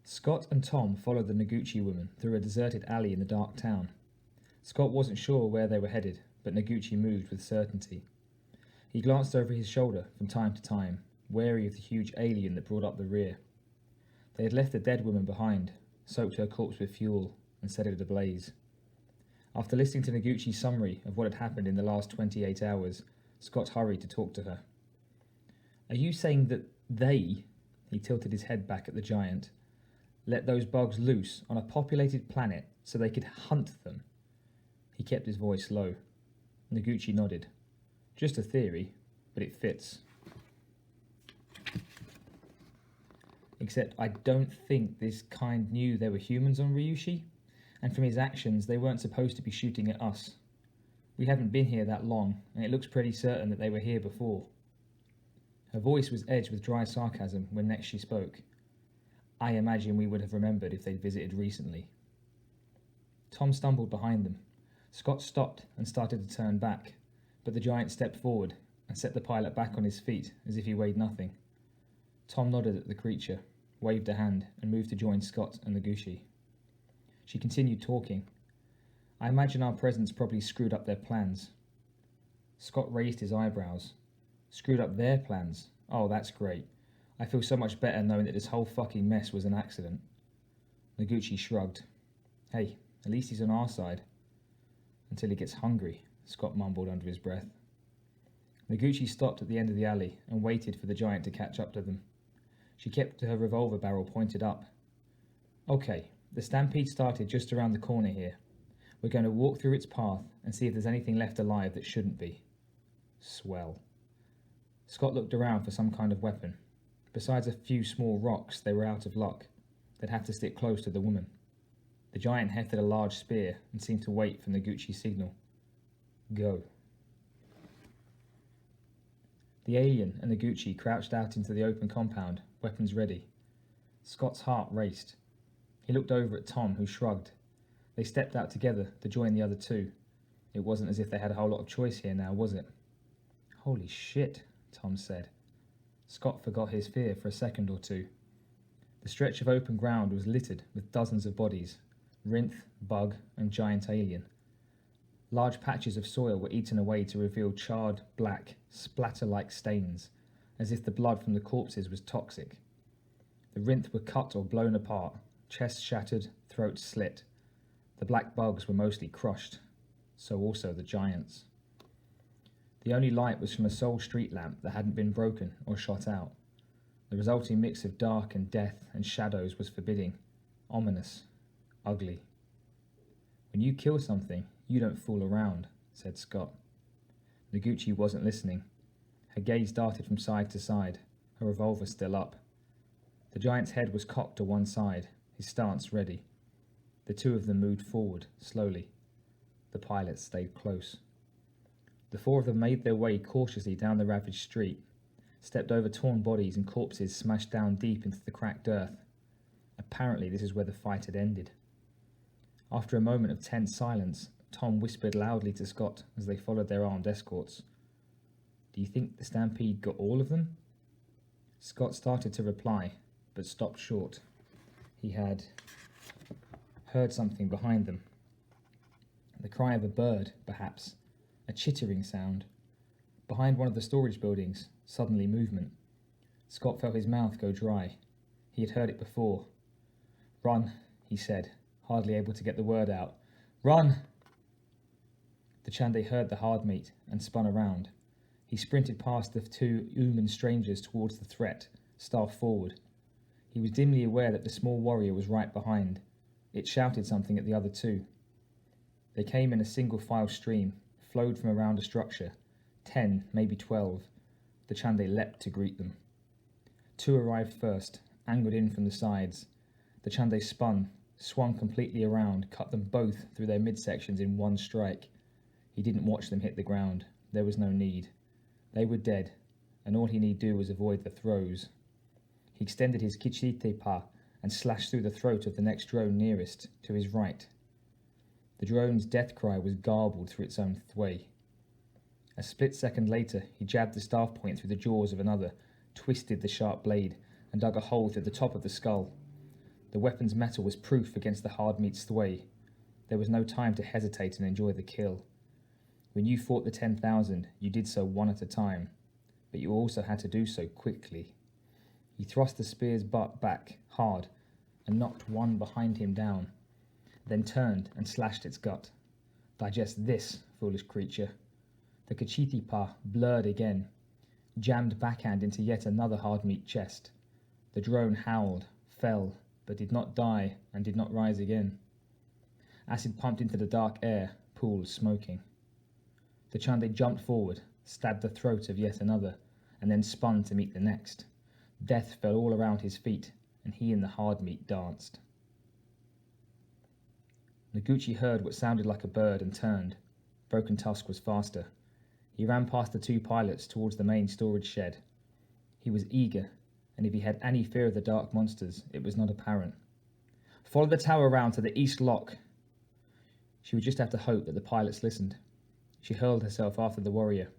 Scott and Tom followed the Noguchi woman through a deserted alley in the dark town. Scott wasn't sure where they were headed, but Noguchi moved with certainty. He glanced over his shoulder from time to time, wary of the huge alien that brought up the rear. They had left the dead woman behind, soaked her corpse with fuel, and set it ablaze. After listening to Noguchi's summary of what had happened in the last 28 hours, Scott hurried to talk to her. "Are you saying that they," he tilted his head back at the giant, "let those bugs loose on a populated planet so they could hunt them?" He kept his voice low. Noguchi nodded. "Just a theory, but it fits. Except I don't think this kind knew there were humans on Ryushi, and from his actions they weren't supposed to be shooting at us. We haven't been here that long, and it looks pretty certain that they were here before." Her voice was edged with dry sarcasm when next she spoke. "I imagine we would have remembered if they'd visited recently." Tom stumbled behind them. Scott stopped and started to turn back, but the giant stepped forward and set the pilot back on his feet as if he weighed nothing. Tom nodded at the creature, waved a hand, and moved to join Scott and Noguchi. She continued talking. "I imagine our presence probably screwed up their plans." Scott raised his eyebrows. "Screwed up their plans? Oh, that's great. I feel so much better knowing that this whole fucking mess was an accident." Noguchi shrugged. "Hey, at least he's on our side." "Until he gets hungry," Scott mumbled under his breath. Noguchi stopped at the end of the alley and waited for the giant to catch up to them. She kept her revolver barrel pointed up. "Okay, the stampede started just around the corner here. We're going to walk through its path and see if there's anything left alive that shouldn't be." Swell. Scott looked around for some kind of weapon. Besides a few small rocks, they were out of luck. They'd have to stick close to the woman. The giant hefted a large spear and seemed to wait for Noguchi's signal. "Go." The alien and Noguchi crouched out into the open compound, weapons ready. Scott's heart raced. He looked over at Tom, who shrugged. They stepped out together to join the other two. It wasn't as if they had a whole lot of choice here now, was it? "Holy shit," Tom said. Scott forgot his fear for a second or two. The stretch of open ground was littered with dozens of bodies, Rinth, bug, and giant alien. Large patches of soil were eaten away to reveal charred, black, splatter-like stains, as if the blood from the corpses was toxic. The Rinth were cut or blown apart, chests shattered, throats slit. The black bugs were mostly crushed, so also the giants. The only light was from a sole street lamp that hadn't been broken or shot out. The resulting mix of dark and death and shadows was forbidding, ominous, ugly. "When you kill something, you don't fool around," said Scott. Noguchi wasn't listening. Her gaze darted from side to side, her revolver still up. The giant's head was cocked to one side, his stance ready. The two of them moved forward, slowly. The pilot stayed close. The four of them made their way cautiously down the ravaged street, stepped over torn bodies and corpses smashed down deep into the cracked earth. Apparently this is where the fight had ended. After a moment of tense silence, Tom whispered loudly to Scott as they followed their armed escorts. "Do you think the stampede got all of them?" Scott started to reply, but stopped short. He had heard something behind them. The cry of a bird, perhaps, a chittering sound. Behind one of the storage buildings, suddenly movement. Scott felt his mouth go dry. He had heard it before. "Run," he said, hardly able to get the word out. "Run!" The Chande heard the hard meat and spun around. He sprinted past the two human strangers towards the threat, staff forward. He was dimly aware that the small warrior was right behind. It shouted something at the other two. They came in a single file stream, flowed from around a structure. 10, maybe 12. The Chande leapt to greet them. Two arrived first, angled in from the sides. The Chande spun, swung completely around, cut them both through their midsections in one strike. He didn't watch them hit the ground. There was no need. They were dead, and all he need do was avoid the throws. He extended his kichite pa and slashed through the throat of the next drone nearest, to his right. The drone's death cry was garbled through its own thwei. A split second later, he jabbed the staff point through the jaws of another, twisted the sharp blade, and dug a hole through the top of the skull. The weapon's metal was proof against the hard meat sway. There was no time to hesitate and enjoy the kill. When you fought the 10,000, you did so one at a time, but you also had to do so quickly. He thrust the spear's butt back hard and knocked one behind him down, then turned and slashed its gut. Digest this, foolish creature. The Kachithipa blurred again, jammed backhand into yet another hard meat chest. The drone howled, fell, but did not die and did not rise again. Acid pumped into the dark air, pool smoking. The Chande jumped forward, stabbed the throat of yet another, and then spun to meet the next. Death fell all around his feet, and he and the hard meat danced. Noguchi heard what sounded like a bird and turned. Broken Tusk was faster. He ran past the two pilots towards the main storage shed. He was eager, and if he had any fear of the dark monsters, it was not apparent. Follow the tower round to the east lock. She would just have to hope that the pilots listened. She hurled herself after the warrior.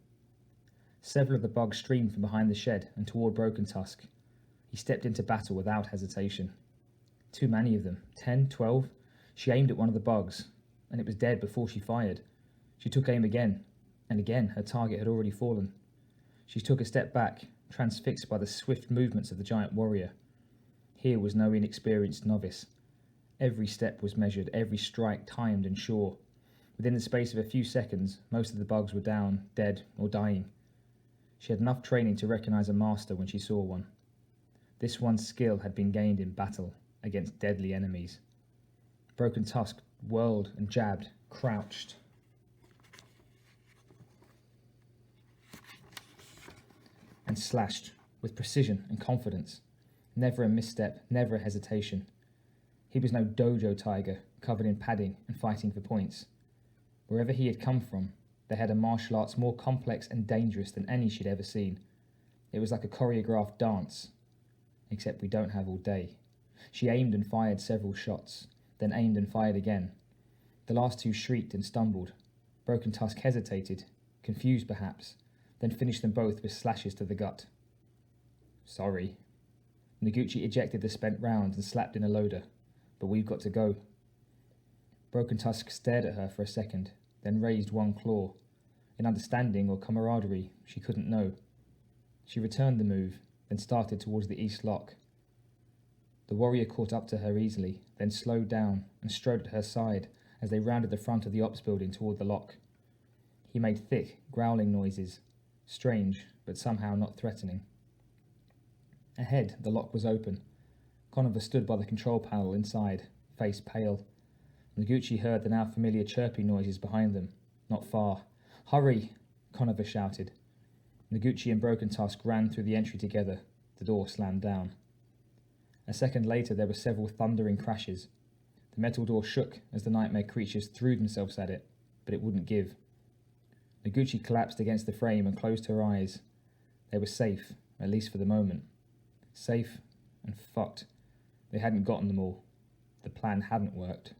Several of the bugs streamed from behind the shed and toward Broken Tusk. He stepped into battle without hesitation. Too many of them, 10, 12. She aimed at one of the bugs, and it was dead before she fired. She took aim again, and again her target had already fallen. She took a step back, transfixed by the swift movements of the giant warrior. Here was no inexperienced novice. Every step was measured, every strike timed and sure. Within the space of a few seconds, most of the bugs were down, dead, or dying. She had enough training to recognize a master when she saw one. This one's skill had been gained in battle against deadly enemies. Broken Tusk whirled and jabbed, crouched. And slashed with precision and confidence. Never a misstep, never a hesitation. He was no dojo tiger, covered in padding and fighting for points. Wherever he had come from, they had a martial arts more complex and dangerous than any she'd ever seen. It was like a choreographed dance, except we don't have all day. She aimed and fired several shots, then aimed and fired again. The last two shrieked and stumbled. Broken Tusk hesitated, confused perhaps, then finished them both with slashes to the gut. Sorry. Noguchi ejected the spent rounds and slapped in a loader. But we've got to go. Broken Tusk stared at her for a second, then raised one claw. In understanding or camaraderie, she couldn't know. She returned the move, then started towards the east lock. The warrior caught up to her easily, then slowed down and strode at her side as they rounded the front of the ops building toward the lock. He made thick, growling noises, strange, but somehow not threatening. Ahead, the lock was open. Conover stood by the control panel inside, face pale. Noguchi heard the now familiar chirping noises behind them, not far. Hurry! Conover shouted. Noguchi and Broken Tusk ran through the entry together. The door slammed down. A second later there were several thundering crashes. The metal door shook as the nightmare creatures threw themselves at it, but it wouldn't give. Noguchi collapsed against the frame and closed her eyes. They were safe, at least for the moment. Safe and fucked. They hadn't gotten them all. The plan hadn't worked.